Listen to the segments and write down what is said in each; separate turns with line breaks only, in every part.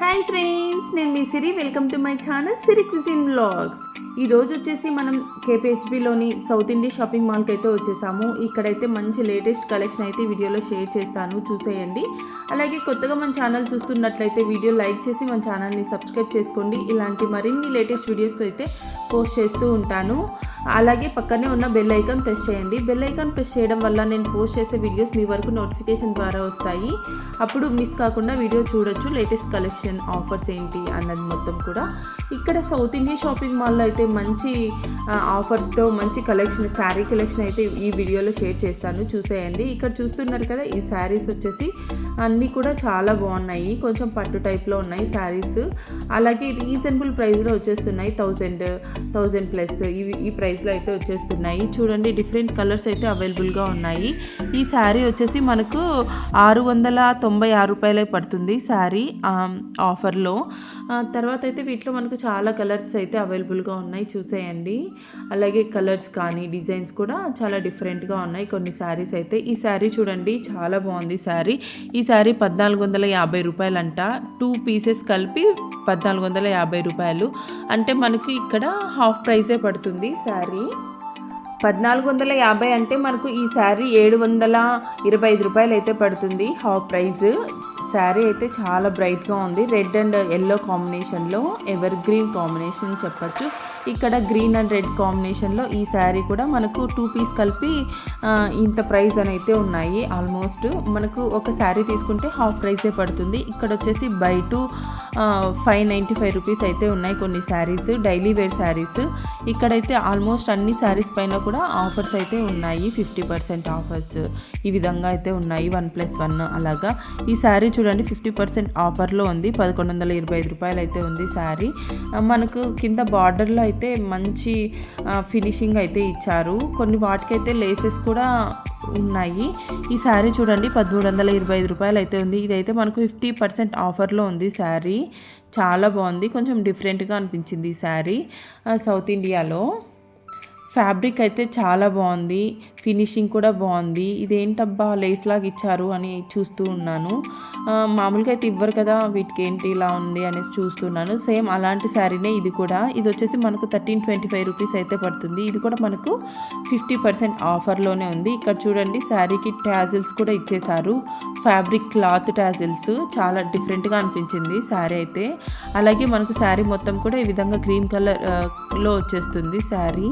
Hi friends, నేను మీ Siri. Welcome to my channel Siri cuisine vlogs. ఈరోజు వచ్చేసి మనం కేపీహెచ్బిలోని సౌత్ ఇండియా షాపింగ్ మాల్కి అయితే వచ్చేసాము. ఇక్కడైతే మంచి లేటెస్ట్ కలెక్షన్ అయితే వీడియోలో షేర్ చేస్తాను, చూసేయండి. అలాగే కొత్తగా మన ఛానల్ చూస్తున్నట్లయితే వీడియో లైక్ చేసి మన ఛానల్ని సబ్స్క్రైబ్ చేసుకోండి. ఇలాంటి మరిన్ని లేటెస్ట్ వీడియోస్ అయితే పోస్ట్ చేస్తూ ఉంటాను. అలాగే పక్కనే ఉన్న బెల్ ఐకాన్ ప్రెస్ చేయండి. బెల్ ఐకాన్ ప్రెస్ చేయడం వల్ల నేను పోస్ట్ చేసే వీడియోస్ మీ వరకు నోటిఫికేషన్ ద్వారా వస్తాయి. అప్పుడు మిస్ కాకుండా వీడియో చూడొచ్చు. లేటెస్ట్ కలెక్షన్, ఆఫర్స్ ఏంటి అన్నది మొత్తం కూడా ఇక్కడ సౌత్ ఇండియా షాపింగ్ మాల్లో అయితే మంచి ఆఫర్స్తో మంచి కలెక్షన్, శారీ కలెక్షన్ అయితే ఈ వీడియోలో షేర్ చేస్తాను, చూసేయండి. ఇక్కడ చూస్తున్నారు కదా, ఈ శారీస్ వచ్చేసి అన్నీ కూడా చాలా బాగున్నాయి. కొంచెం పట్టు టైప్లో ఉన్నాయి శారీస్. అలాగే రీజనబుల్ ప్రైస్లో వచ్చేస్తున్నాయి. 1000 ప్లస్ ఈ ప్రైస్లో అయితే వచ్చేస్తున్నాయి. చూడండి, డిఫరెంట్ కలర్స్ అయితే అవైలబుల్గా ఉన్నాయి. ఈ శారీ వచ్చేసి మనకు 696 రూపాయలే పడుతుంది శారీ ఆఫర్లో. తర్వాత అయితే వీటిలో మనకు చాలా కలర్స్ అయితే అవైలబుల్గా ఉన్నాయి, చూసేయండి. అలాగే కలర్స్ కానీ డిజైన్స్ కూడా చాలా డిఫరెంట్గా ఉన్నాయి కొన్ని శారీస్ అయితే. ఈ శారీ చూడండి, చాలా బాగుంది శారీ. ఈ శారీ 1450 రూపాయలంట. 2 పీసెస్ కలిపి 1450 రూపాయలు. అంటే మనకి ఇక్కడ హాఫ్ ప్రైజే పడుతుంది శారీ. 1450 అంటే మనకు ఈ శారీ 725 రూపాయలు అయితే పడుతుంది, హాఫ్ ప్రైజ్. శారీ అయితే చాలా బ్రైట్గా ఉంది. రెడ్ అండ్ ఎల్లో కాంబినేషన్లో, ఎవర్ గ్రీన్ కాంబినేషన్ చెప్పచ్చు. ఇక్కడ గ్రీన్ అండ్ రెడ్ కాంబినేషన్లో ఈ శారీ కూడా మనకు 2 పీస్ కలిపి ఇంత ప్రైస్ అని అయితే ఉన్నాయి. ఆల్మోస్ట్ మనకు ఒక శారీ తీసుకుంటే హాఫ్ ప్రైజే పడుతుంది. ఇక్కడ వచ్చేసి బై 2 595 రూపీస్ అయితే ఉన్నాయి కొన్ని శారీస్, డైలీ వేర్ శారీస్. ఇక్కడైతే ఆల్మోస్ట్ అన్ని శారీస్ పైన కూడా ఆఫర్స్ అయితే ఉన్నాయి. 50% ఆఫర్స్ ఈ విధంగా అయితే ఉన్నాయి. 1+1 అలాగా. ఈ శారీ చూడండి, 50% ఆఫర్లో ఉంది. 1125 రూపాయలు అయితే ఉంది శారీ. మనకు కింద బార్డర్లో అయితే మంచి ఫినిషింగ్ అయితే ఇచ్చారు. కొన్ని వాటికైతే లేసెస్ కూడా ఉన్నాయి. ఈ శారీ చూడండి, 1325 రూపాయలు అయితే ఉంది. ఇదైతే మనకు 50% ఆఫర్లో ఉంది శారీ. చాలా బాగుంది, కొంచెం డిఫరెంట్గా అనిపించింది ఈ శారీ. సౌత్ ఇండియాలో ఫ్యాబ్రిక్ అయితే చాలా బాగుంది, ఫినిషింగ్ కూడా బాగుంది. ఇదేంటబ్బా లేస్ లాగా ఇచ్చారు అని చూస్తూ ఉన్నాను. మామూలుగా అయితే ఇవ్వరు కదా, వీటికి ఏంటి ఇలా ఉంది అనేసి చూస్తున్నాను. సేమ్ అలాంటి శారీనే ఇది కూడా. ఇది వచ్చేసి మనకు 1325 రూపీస్ అయితే పడుతుంది. ఇది కూడా మనకు 50% ఆఫర్లోనే ఉంది. ఇక్కడ చూడండి, శారీకి ట్యాజిల్స్ కూడా ఇచ్చేశారు. ఫ్యాబ్రిక్ క్లాత్ ట్యాజిల్స్ చాలా డిఫరెంట్గా అనిపించింది శారీ అయితే. అలాగే మనకు శారీ మొత్తం కూడా ఈ విధంగా క్రీమ్ కలర్లో వచ్చేస్తుంది శారీ.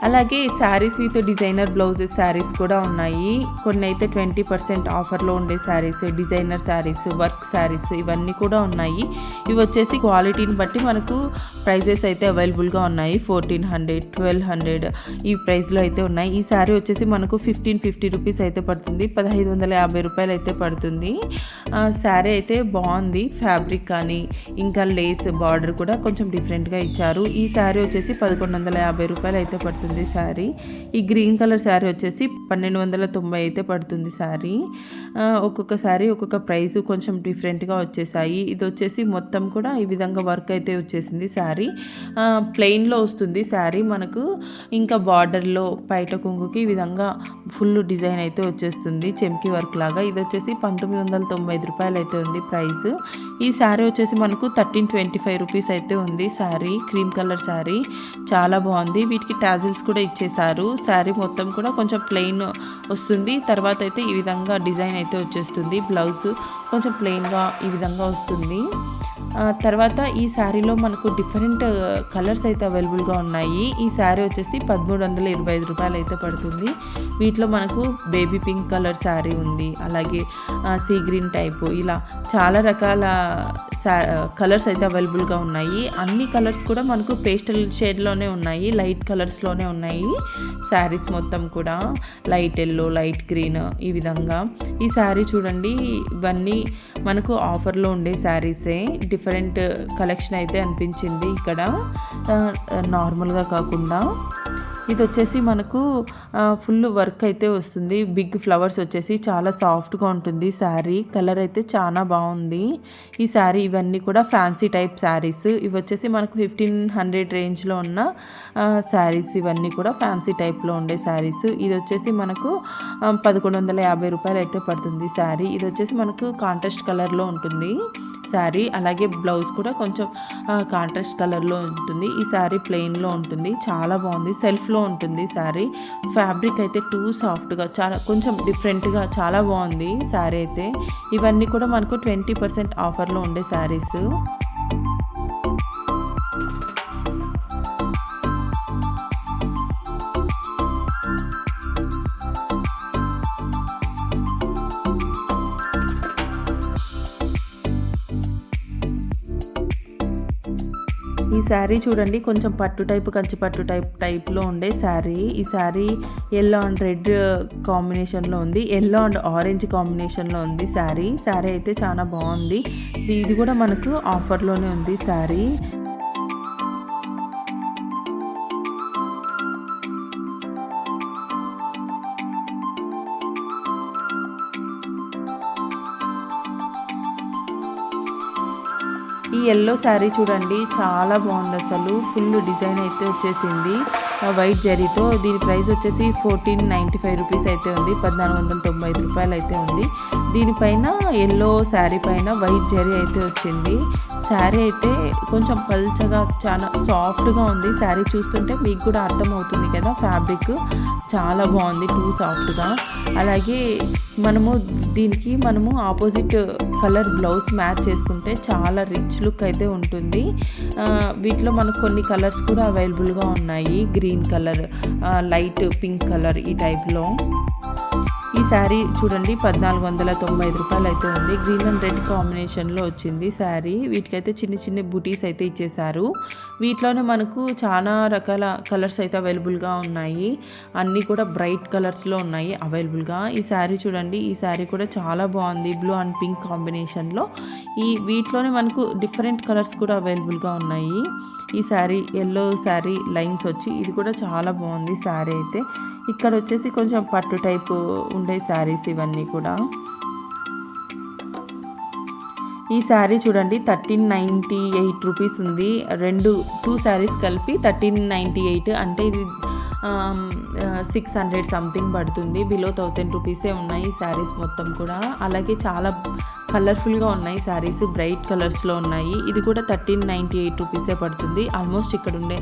అలాగే saris with designer blouses saris కూడా ఉన్నాయి. కొన్ని అయితే 20% ఆఫర్లో ఉండే శారీస్, డిజైనర్ శారీస్, వర్క్ శారీస్ ఇవన్నీ కూడా ఉన్నాయి. ఇవి వచ్చేసి క్వాలిటీని బట్టి మనకు ప్రైజెస్ అయితే అవైలబుల్గా ఉన్నాయి. 1400, 1200 ఈ ప్రైస్లో అయితే ఉన్నాయి. ఈ శారీ వచ్చేసి మనకు 1550 రూపీస్ అయితే పడుతుంది. 1550 రూపాయలు అయితే పడుతుంది. శారీ అయితే బాగుంది. ఫ్యాబ్రిక్ కానీ ఇంకా లేస్ బార్డర్ కూడా కొంచెం డిఫరెంట్గా ఇచ్చారు. ఈ శారీ వచ్చేసి 1150 రూపాయలు అయితే పడుతుంది శారీ. ఈ గ్రీన్ కలర్ శారీ వచ్చేసి 1290 అయితే పడుతుంది శారీ. ఒక్కొక్క శారీ ఒక్కొక్క ప్రైస్ కొంచెం డిఫరెంట్గా వచ్చేసాయి. ఇది వచ్చేసి మొత్తం కూడా ఈ విధంగా వర్క్ అయితే వచ్చేసింది శారీ. ప్లెయిన్లో వస్తుంది శారీ మనకు. ఇంకా బార్డర్లో పైట కుంగుకి ఈ విధంగా ఫుల్ డిజైన్ అయితే వచ్చేస్తుంది, చెమ్కి వర్క్ లాగా. ఇది వచ్చేసి 1995 రూపాయలు అయితే ఉంది ప్రైస్. ఈ శారీ వచ్చేసి మనకు 1325 రూపీస్ అయితే ఉంది శారీ. క్రీమ్ కలర్ శారీ చాలా బాగుంది. వీటికి టాజిల్స్ కూడా ఇచ్చేసారు. శారీ మొత్తం కూడా కొంచెం ప్లెయిన్ వస్తుంది. తర్వాత అయితే ఈ విధంగా డిజైన్ అయితే వచ్చేస్తుంది. బ్లౌజ్ కొంచెం ప్లెయిన్గా ఈ విధంగా వస్తుంది. తర్వాత ఈ శారీలో మనకు డిఫరెంట్ కలర్స్ అయితే అవైలబుల్గా ఉన్నాయి. ఈ శారీ వచ్చేసి 1325 రూపాయలు అయితే పడుతుంది. వీటిలో మనకు బేబీ పింక్ కలర్ శారీ ఉంది, అలాగే సీ గ్రీన్ టైపు, ఇలా చాలా రకాల కలర్స్ అయితే అవైలబుల్గా ఉన్నాయి. అన్ని కలర్స్ కూడా మనకు పేస్టల్ షేడ్లోనే ఉన్నాయి, లైట్ కలర్స్లోనే ఉన్నాయి శారీస్ మొత్తం కూడా. లైట్ ఎల్లో, లైట్ గ్రీన్ ఈ విధంగా. ఈ శారీ చూడండి, ఇవన్నీ మనకు ఆఫర్లో ఉండే శారీసే. డిఫరెంట్ కలెక్షన్ అయితే అనిపించింది ఇక్కడ, నార్మల్గా కాకుండా. ఇది వచ్చేసి మనకు ఫుల్ వర్క్ అయితే వస్తుంది. బిగ్ ఫ్లవర్స్ వచ్చేసి చాలా సాఫ్ట్గా ఉంటుంది శారీ. కలర్ అయితే చాలా బాగుంది ఈ శారీ. ఇవన్నీ కూడా ఫ్యాన్సీ టైప్ శారీస్. ఇవి వచ్చేసి మనకు 1500 రేంజ్లో ఉన్న శారీస్. ఇవన్నీ కూడా ఫ్యాన్సీ టైప్లో ఉండే శారీస్. ఇది వచ్చేసి మనకు 1150 రూపాయలు అయితే పడుతుంది శారీ. ఇది వచ్చేసి మనకు కాంట్రాస్ట్ కలర్లో ఉంటుంది శారీ. అలాగే బ్లౌజ్ కూడా కొంచెం కాంట్రాస్ట్ కలర్లో ఉంటుంది. ఈ శారీ ప్లెయిన్లో ఉంటుంది. చాలా బాగుంది. సెల్ఫ్లో ఉంటుంది శారీ. ఫ్యాబ్రిక్ అయితే టూ సాఫ్ట్గా చాలా కొంచెం డిఫరెంట్గా చాలా బాగుంది శారీ అయితే. ఇవన్నీ కూడా మనకు 20% ఆఫర్లో ఉండే శారీస్. ఈ శారీ చూడండి కొంచెం పట్టు టైప్ కంచి పట్టు టైప్లో ఉండే శారీ. ఈ శారీ ఎల్లో అండ్ రెడ్ కాంబినేషన్లో ఉంది. ఎల్లో అండ్ ఆరెంజ్ కాంబినేషన్లో ఉంది శారీ. శారీ అయితే చాలా బాగుంది. ఇది కూడా మనకు ఆఫర్లోనే ఉంది శారీ. ఈ ఎల్లో శారీ చూడండి చాలా బాగుంది అసలు. ఫుల్ డిజైన్ అయితే వచ్చేసింది వైట్ జరీతో. దీని ప్రైస్ వచ్చేసి 1495 రూపీస్ అయితే ఉంది. 1495 రూపాయలు అయితే ఉంది. దీనిపైన ఎల్లో శారీ పైన వైట్ జరీ అయితే వచ్చింది. శారీ అయితే కొంచెం పల్చగా చాలా సాఫ్ట్గా ఉంది. శారీ చూస్తుంటే మీకు కూడా అర్థమవుతుంది కదా, ఫ్యాబ్రిక్ చాలా బాగుంది టూ సాఫ్ట్గా. అలాగే దీనికి మనము ఆపోజిట్ కలర్ బ్లౌజ్ మ్యాచ్ చేసుకుంటే చాలా రిచ్ లుక్ అయితే ఉంటుంది. వీటిలో మనకు కొన్ని కలర్స్ కూడా అవైలబుల్గా ఉన్నాయి. Green colour, light pink colour ఈ టైప్లో. ఈ శారీ చూడండి 1495 రూపాయలు అయితే ఉంది. గ్రీన్ అండ్ రెడ్ కాంబినేషన్లో వచ్చింది శారీ. వీటికైతే చిన్న చిన్న బూటీస్ అయితే ఇచ్చేసారు. వీటిలోనే మనకు చాలా రకాల కలర్స్ అయితే అవైలబుల్గా ఉన్నాయి. అన్నీ కూడా బ్రైట్ కలర్స్లో ఉన్నాయి అవైలబుల్గా. ఈ శారీ చూడండి, ఈ శారీ కూడా చాలా బాగుంది. బ్లూ అండ్ పింక్ కాంబినేషన్లో. వీటిలోనే మనకు డిఫరెంట్ కలర్స్ కూడా అవైలబుల్గా ఉన్నాయి. ఈ శారీ ఎల్లో శారీ లైన్స్ వచ్చి ఇది కూడా చాలా బాగుంది శారీ అయితే. ఇక్కడ వచ్చేసి కొంచెం పట్టు టైపు ఉండే శారీస్ ఇవన్నీ కూడా. ఈ శారీ చూడండి 1398 రూపీస్ ఉంది. టూ శారీస్ కలిపి 1398 అంటే ఇది 600 సంథింగ్ పడుతుంది. బిలో 1000 రూపీసే ఉన్నాయి ఈ శారీస్ మొత్తం కూడా. అలాగే చాలా కలర్ఫుల్గా ఉన్నాయి శారీస్, బ్రైట్ కలర్స్లో ఉన్నాయి. ఇది కూడా 1398 రూపీసే పడుతుంది. ఆల్మోస్ట్ ఇక్కడ ఉండే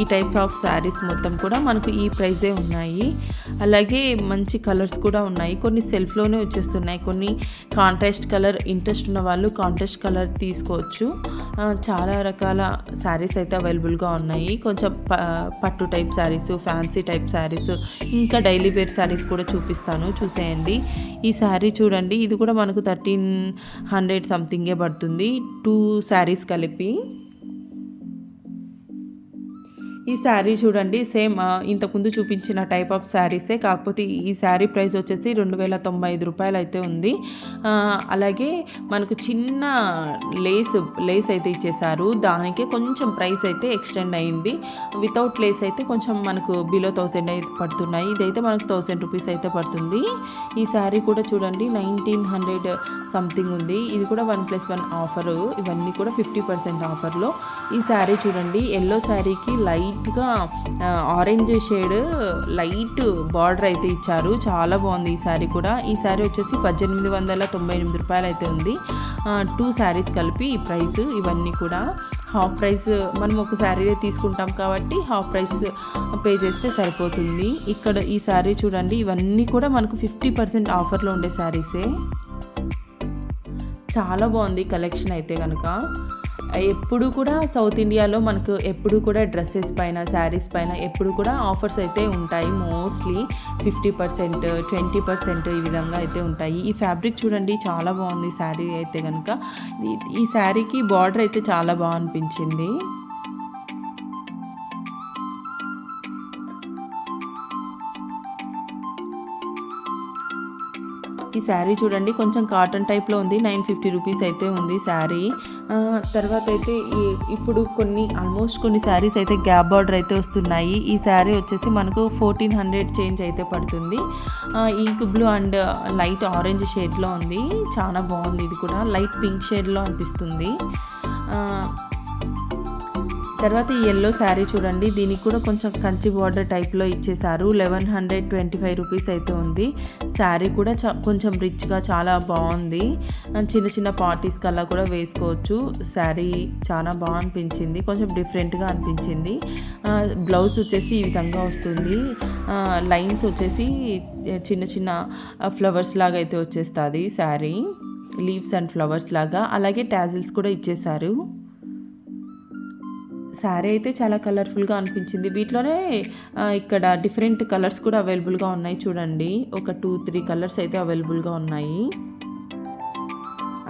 ఈ టైప్ ఆఫ్ శారీస్ మొత్తం కూడా మనకు ఈ ప్రైజే ఉన్నాయి. అలాగే మంచి కలర్స్ కూడా ఉన్నాయి. కొన్ని సెల్ఫ్లోనే వచ్చేస్తున్నాయి. కొన్ని కాంట్రాస్ట్ కలర్ ఇంట్రెస్ట్ ఉన్న వాళ్ళు కాంట్రాస్ట్ కలర్ తీసుకోవచ్చు. చాలా రకాల శారీస్ అయితే అవైలబుల్గా ఉన్నాయి. కొంచెం పట్టు type saris, fancy type saris, ఇంకా డైలీ వేర్ శారీస్ కూడా చూపిస్తాను, చూసేయండి. ఈ శారీ చూడండి, ఇది కూడా మనకు 1300 సంథింగే పడుతుంది, 2 శారీస్ కలిపి. ఈ శారీ చూడండి సేమ్ ఇంతకుముందు చూపించిన టైప్ ఆఫ్ శారీసే, కాకపోతే ఈ శారీ ప్రైస్ వచ్చేసి 2095 రూపాయలు అయితే ఉంది. అలాగే మనకు చిన్న లేస్ అయితే ఇచ్చేసారు. దానికే కొంచెం ప్రైస్ అయితే ఎక్స్టెండ్ అయింది. వితౌట్ లేస్ అయితే కొంచెం మనకు బిలో 1000 అయితే పడుతున్నాయి. ఇదైతే మనకు 1000 రూపీస్ అయితే పడుతుంది. ఈ శారీ కూడా చూడండి 1900 సంథింగ్ ఉంది. ఇది కూడా 1+1 ఆఫరు. ఇవన్నీ కూడా 50% ఆఫర్లో. ఈ శారీ చూడండి ఎల్లో శారీకి లైట్గా ఆరెంజ్ షేడ్ లైట్ బార్డర్ అయితే ఇచ్చారు. చాలా బాగుంది ఈ శారీ కూడా. ఈ శారీ వచ్చేసి 1898 రూపాయలు అయితే ఉంది. 2 శారీస్ కలిపి ఈ ప్రైస్. ఇవన్నీ కూడా హాఫ్ ప్రైస్, మనం ఒక శారీ తీసుకుంటాం కాబట్టి హాఫ్ ప్రైస్ పే చేస్తే సరిపోతుంది. ఇక్కడ ఈ శారీ చూడండి, ఇవన్నీ కూడా మనకు 50% ఆఫర్లో ఉండే శారీసే. చాలా బాగుంది కలెక్షన్ అయితే కనుక. ఎప్పుడు కూడా సౌత్ ఇండియాలో మనకు ఎప్పుడు కూడా డ్రెస్సెస్ పైన, శారీస్ పైన ఎప్పుడు కూడా ఆఫర్స్ అయితే ఉంటాయి. మోస్ట్లీ 50%, 20% ఈ విధంగా అయితే ఉంటాయి. ఈ ఫ్యాబ్రిక్ చూడండి చాలా బాగుంది శారీ అయితే కనుక. ఈ శారీకి బార్డర్ అయితే చాలా బాగా అనిపించింది. ఈ ఈ శారీ చూడండి కొంచెం కాటన్ టైప్లో ఉంది, 950 రూపీస్ అయితే ఉంది శారీ. తర్వాత అయితే ఇప్పుడు కొన్ని శారీస్ అయితే గ్యాప్ బార్డర్ అయితే వస్తున్నాయి. ఈ శారీ వచ్చేసి మనకు 1400 చేంజ్ అయితే పడుతుంది. Ink blue and light orange షేడ్లో ఉంది, చాలా బాగుంది. ఇది కూడా లైట్ పింక్ షేడ్లో అనిపిస్తుంది. తర్వాత ఈ ఎల్లో శారీ చూడండి, దీనికి కూడా కొంచెం కంచి బార్డర్ టైప్లో ఇచ్చేసారు. 1125 రూపీస్ అయితే ఉంది. శారీ కూడా కొంచెం రిచ్గా చాలా బాగుంది. చిన్న చిన్న పార్టీస్కి అలా కూడా వేసుకోవచ్చు. శారీ చాలా బాగా అనిపించింది, కొంచెం డిఫరెంట్గా అనిపించింది. బ్లౌజ్ వచ్చేసి ఈ విధంగా వస్తుంది. లైన్స్ వచ్చేసి చిన్న చిన్న ఫ్లవర్స్ లాగా అయితే వచ్చేస్తుంది శారీ, లీవ్స్ అండ్ ఫ్లవర్స్ లాగా. అలాగే టాజిల్స్ కూడా ఇచ్చేసారు. శారీ అయితే చాలా కలర్ఫుల్గా అనిపించింది. వీటిలోనే ఇక్కడ డిఫరెంట్ కలర్స్ కూడా అవైలబుల్గా ఉన్నాయి చూడండి. ఒక 2-3 కలర్స్ అయితే అవైలబుల్గా ఉన్నాయి.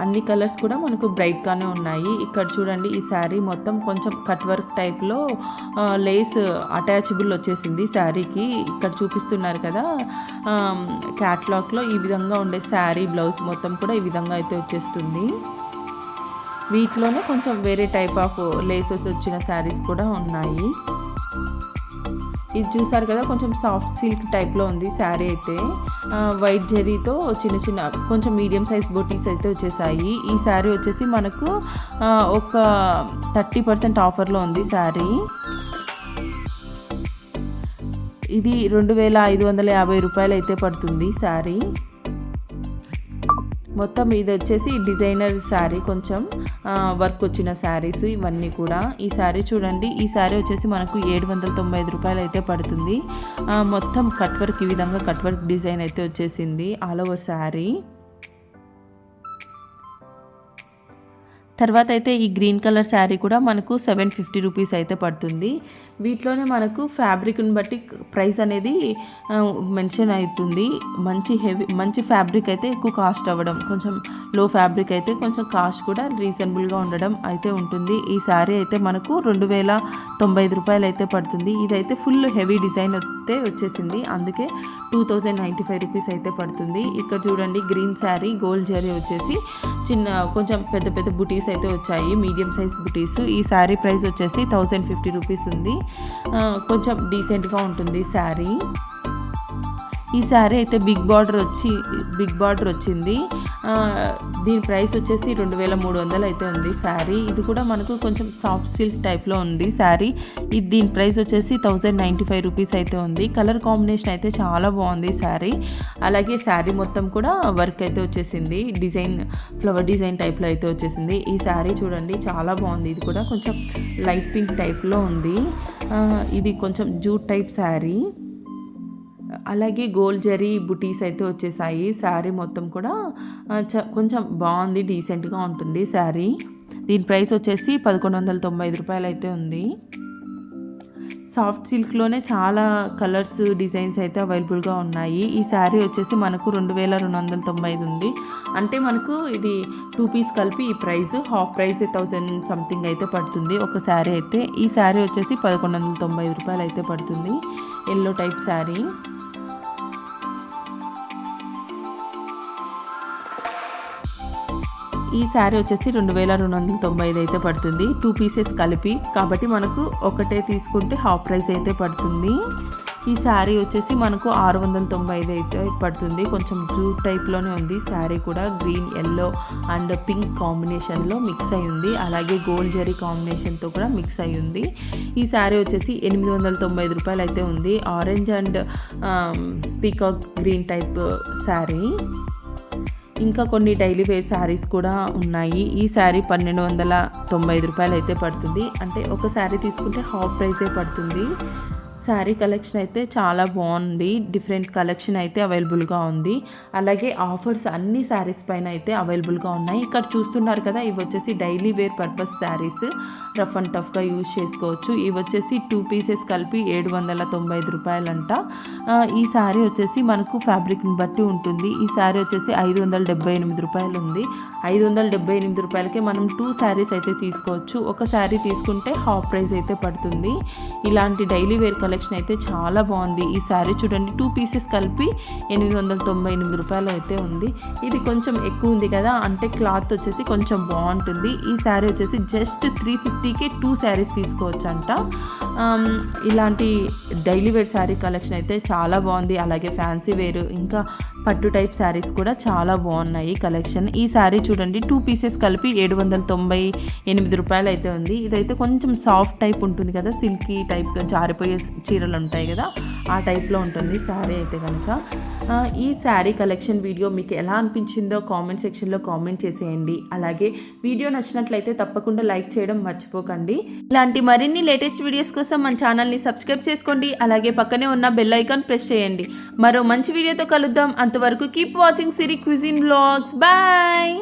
అన్ని కలర్స్ కూడా మనకు బ్రైట్గానే ఉన్నాయి. ఇక్కడ చూడండి, ఈ శారీ మొత్తం కొంచెం కట్ వర్క్ టైప్లో లేస్ అటాచబుల్ వచ్చేసింది శారీకి. ఇక్కడ చూపిస్తున్నారు కదా క్యాట్లాగ్లో, ఈ విధంగా ఉండే శారీ బ్లౌజ్ మొత్తం కూడా ఈ విధంగా అయితే వచ్చేస్తుంది. వీటిలోనే కొంచెం వేరే టైప్ ఆఫ్ లేసెస్ వచ్చిన శారీస్ కూడా ఉన్నాయి. ఇది చూసారు కదా, కొంచెం సాఫ్ట్ సిల్క్ టైప్లో ఉంది శారీ అయితే. వైట్ జెరీతో చిన్న చిన్న కొంచెం మీడియం సైజ్ బొటీస్ అయితే వచ్చేసాయి. ఈ శారీ వచ్చేసి మనకు ఒక 30% ఆఫర్లో ఉంది శారీ. ఇది 2550 రూపాయలు అయితే పడుతుంది శారీ. మొత్తం ఇది వచ్చేసి డిజైనర్ శారీ, కొంచెం వర్క్ వచ్చిన శారీస్ ఇవన్నీ కూడా. ఈ శారీ చూడండి, ఈ శారీ వచ్చేసి మనకు 795 రూపాయలు అయితే పడుతుంది. మొత్తం కట్ వర్క్, ఈ విధంగా కట్ వర్క్ డిజైన్ అయితే వచ్చేసింది ఆల్ ఓవర్ శారీ. తర్వాత అయితే ఈ గ్రీన్ కలర్ శారీ కూడా మనకు 750 రూపీస్ అయితే పడుతుంది. వీటిలోనే మనకు ఫ్యాబ్రిక్ని బట్టి ప్రైస్ అనేది మెన్షన్ అవుతుంది. మంచి ఫ్యాబ్రిక్ అయితే ఎక్కువ కాస్ట్ అవ్వడం, కొంచెం లో ఫ్యాబ్రిక్ అయితే కొంచెం కాస్ట్ కూడా రీజనబుల్గా ఉండడం అయితే ఉంటుంది. ఈ శారీ అయితే మనకు 2095 రూపాయలు అయితే పడుతుంది. ఇదైతే ఫుల్ హెవీ డిజైన్ అయితే వచ్చేసింది, అందుకే 2095 రూపీస్ అయితే పడుతుంది. ఇక్కడ చూడండి, గ్రీన్ శారీ గోల్డ్ జరీ వచ్చేసి కొంచెం పెద్ద పెద్ద బుటీస్ అయితే వచ్చాయి, మీడియం సైజ్ బుటీస్. ఈ శారీ ప్రైస్ వచ్చేసి 1050 రూపీస్ ఉంది. కొంచెం డీసెంట్గా ఉంటుంది శారీ. ఈ శారీ అయితే బిగ్ బార్డర్ వచ్చింది. దీని ప్రైస్ వచ్చేసి 2300 అయితే ఉంది శారీ. ఇది కూడా మనకు కొంచెం సాఫ్ట్ సిల్క్ టైప్లో ఉంది శారీ. దీని ప్రైస్ వచ్చేసి 1095 రూపీస్ అయితే ఉంది. కలర్ కాంబినేషన్ అయితే చాలా బాగుంది శారీ. అలాగే శారీ మొత్తం కూడా వర్క్ అయితే వచ్చేసింది, ఫ్లవర్ డిజైన్ టైప్లో అయితే వచ్చేసింది. ఈ శారీ చూడండి, చాలా బాగుంది. ఇది కూడా కొంచెం లైట్ పింక్ టైప్లో ఉంది. ఇది కొంచెం జూట్ టైప్ శారీ. అలాగే గోల్డ్ జరీ బుటీస్ అయితే వచ్చేసాయి. శారీ మొత్తం కూడా కొంచెం బాగుంది, డీసెంట్గా ఉంటుంది శారీ. దీని ప్రైస్ వచ్చేసి 1195 రూపాయలు అయితే ఉంది. సాఫ్ట్ సిల్క్లోనే చాలా కలర్స్, డిజైన్స్ అయితే అవైలబుల్గా ఉన్నాయి. ఈ శారీ వచ్చేసి మనకు 2295 ఉంది. అంటే మనకు ఇది 2 పీస్ కలిపి ఈ ప్రైస్, హాఫ్ ప్రైస్ 1000 సంథింగ్ అయితే పడుతుంది ఒక శారీ అయితే. ఈ శారీ వచ్చేసి 1195 రూపాయలు అయితే పడుతుంది. Yellow type sari. ఈ శారీ వచ్చేసి 2295 అయితే పడుతుంది, 2 పీసెస్ కలిపి. కాబట్టి మనకు ఒకటే తీసుకుంటే హాఫ్ ప్రైస్ అయితే పడుతుంది. ఈ శారీ వచ్చేసి మనకు 695 అయితే పడుతుంది. కొంచెం జూట్ టైప్లోనే ఉంది శారీ కూడా. గ్రీన్, ఎల్లో అండ్ పింక్ కాంబినేషన్లో మిక్స్ అయి ఉంది. అలాగే గోల్డ్ జరీ కాంబినేషన్తో కూడా మిక్స్ అయి ఉంది. ఈ శారీ వచ్చేసి 895 రూపాయలు అయితే ఉంది. Orange and peacock green type sari. ఇంకా కొన్ని డైలీ వేర్ శారీస్ కూడా ఉన్నాయి. ఈ శారీ 1295 రూపాయలు అయితే పడుతుంది. అంటే ఒక శారీ తీసుకుంటే హాఫ్ ప్రైసే పడుతుంది. శారీ కలెక్షన్ అయితే చాలా బాగుంది, డిఫరెంట్ కలెక్షన్ అయితే అవైలబుల్గా ఉంది. అలాగే ఆఫర్స్ అన్ని శారీస్ పైన అయితే అవైలబుల్గా ఉన్నాయి. ఇక్కడ చూస్తున్నారు కదా, ఇవి వచ్చేసి daily wear purpose saris. Rough and టఫ్గా యూజ్ చేసుకోవచ్చు. ఇవి వచ్చేసి 2 పీసెస్ కలిపి 795 రూపాయలంట. ఈ శారీ వచ్చేసి మనకు ఫ్యాబ్రిక్ని బట్టి ఉంటుంది. ఈ శారీ వచ్చేసి 578 రూపాయలు ఉంది. 578 రూపాయలకే మనం 2 శారీస్ అయితే తీసుకోవచ్చు. ఒక శారీ తీసుకుంటే హాఫ్ ప్రైస్ అయితే పడుతుంది. ఇలాంటి డైలీ వేర్ కలెక్షన్ అయితే చాలా బాగుంది. ఈ శారీ చూడండి 2 పీసెస్ కలిపి 898 రూపాయలు అయితే ఉంది. ఇది కొంచెం ఎక్కువ ఉంది కదా, అంటే క్లాత్ వచ్చేసి కొంచెం బాగుంటుంది. ఈ శారీ వచ్చేసి జస్ట్ 350కే 2 శారీస్ తీసుకోవచ్చు అంట. ఇలాంటి డైలీ వేర్ శారీ కలెక్షన్ అయితే చాలా బాగుంది. అలాగే ఫ్యాన్సీ వేర్ ఇంకా పట్టు టైప్ శారీస్ కూడా చాలా బాగున్నాయి కలెక్షన్. ఈ శారీ చూడండి 2 పీసెస్ కలిపి 798 రూపాయలు అయితే ఉంది. ఇదైతే కొంచెం సాఫ్ట్ టైప్ ఉంటుంది కదా, సిల్కీ టైప్గా జారిపోయే చీరలు ఉంటాయి కదా, ఆ టైప్లో ఉంటుంది శారీ అయితే కనుక. ఈ శారీ కలెక్షన్ వీడియో మీకు ఎలా అనిపించిందో కామెంట్ సెక్షన్లో కామెంట్ చేసేయండి. అలాగే వీడియో నచ్చినట్లయితే తప్పకుండా లైక్ చేయడం మర్చిపోకండి. ఇలాంటి మరిన్ని లేటెస్ట్ వీడియోస్ కోసం మన ఛానల్ని సబ్స్క్రైబ్ చేసుకోండి. అలాగే పక్కనే ఉన్న బెల్ ఐకాన్ ప్రెస్ చేయండి. మరో మంచి వీడియోతో కలుద్దాం. అంతవరకు కీప్ వాచింగ్ సిరి క్విజిన్ వ్లాగ్స్. బాయ్.